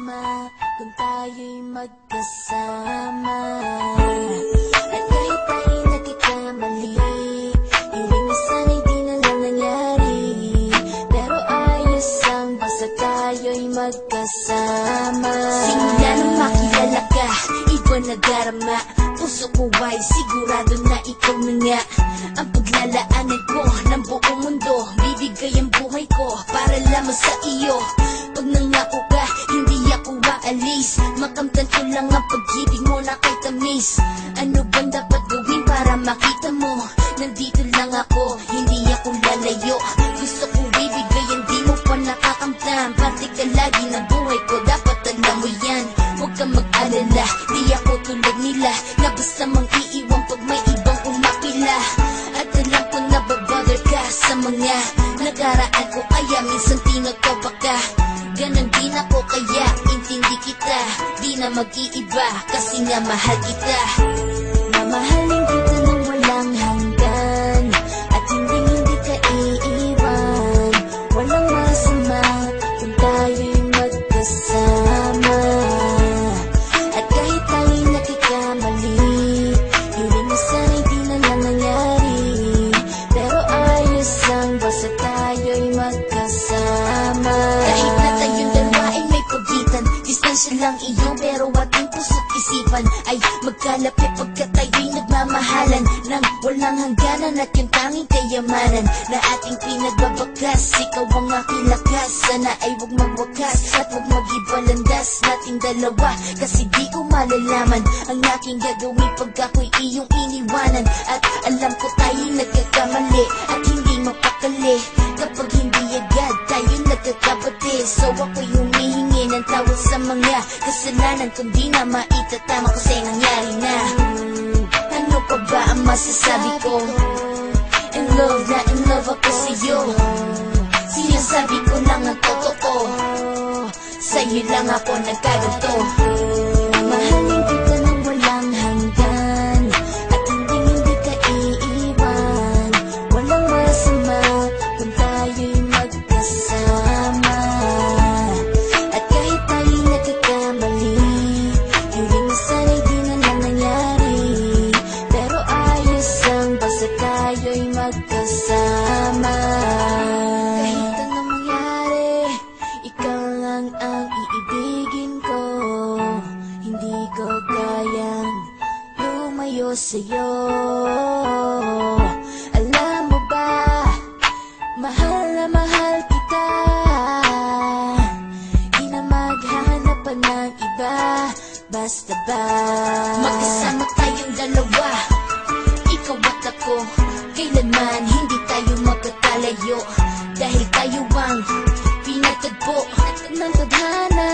masama kung tayo'y magkasama. At kahit tayo'y nagkakamali, hindi na sana'y di na lang nangyari. Pero ayos ang basta tayo'y magkasama. Simula nang makilala ka, iba na darama. Puso ko ay sigurado na ikaw na nga ang paglalaanan ko ng buong mundo. Bibigay ang buhay ko para lamang sa iyo. Pag nangako ka, hindi ako aalis. Makamtan ko lang ang pag-ibig mo na kay tamis. Ano bang dapat gawin para makita mo? Nandito lang ako, hindi ako lalayo. Gusto kong bibigay, hindi mo pa nakakamtan. Parte ka lagi ng buhay ko, dapat alam mo yan. Huwag kang mag-alala, di ako tulad nila na basta mang iiwan pag may ibang umakila. At alam ko na babother ka sa mga nakaraan ko, kaya minsan tinatawa ka. Ganon din ako, kaya intindi kita. Di na mag-iiba kasi nga mahal kita. Mamahalin kita nang walang hanggan, at hindi ka iiwan. Walang masama kung tayo'y magkasama. At kahit tayo'y nagkakamali, hindi na sana'y di na lang nangyari. Pero ayos lang basta tayo'y magkasama. Kahit na tayong dalawa ay may pagitan, distansya lang iyo pero ating puso't isipan ay magkalapit pagkat tayo'y nagmamahalan ng walang hangganan. At yung tanging kayamanan na ating pinagbabakas, ikaw ang aking lakas. Sana ay huwag magwakas at huwag mag-ibalandas nating dalawa, kasi di ko malalaman ang aking gagawin pag ako'y iyong iniwanan. At alam ko tayo'y nagkakamali at hindi mapakali kapag hindi agad tayo'y nagkakabati. So ako'y humihingi ng tawad sa mga kasalanan kung di na maitatama kasi nangyari na. Ano pa ba ang masasabi ko? In love na in love ako sa'yo. Sinasabi ko lang ang totoo, sa'yo lang ako nagkaganto. Mahalin kita nang walang hanggan, at hindi ka iiwan. Walang masama kung tayo'y magkasama. At kahit tayo'y nagkakamali, hindi na sana'y di na lang nangyari. Pero ayos lang basta tayo'y magkasama. Kahit anong mangyari, ikaw lang ang iibigin ko. Hindi ko kayang lumayo sa'yo. Alam mo ba, mahal na mahal kita. Di na maghahanap pa ng iba, basta ba magkasama tayong dalawa, ikaw at ako. Kailanman hindi tayo magkakalayo, dahil tayo ang pinagtagpo ng tadhana.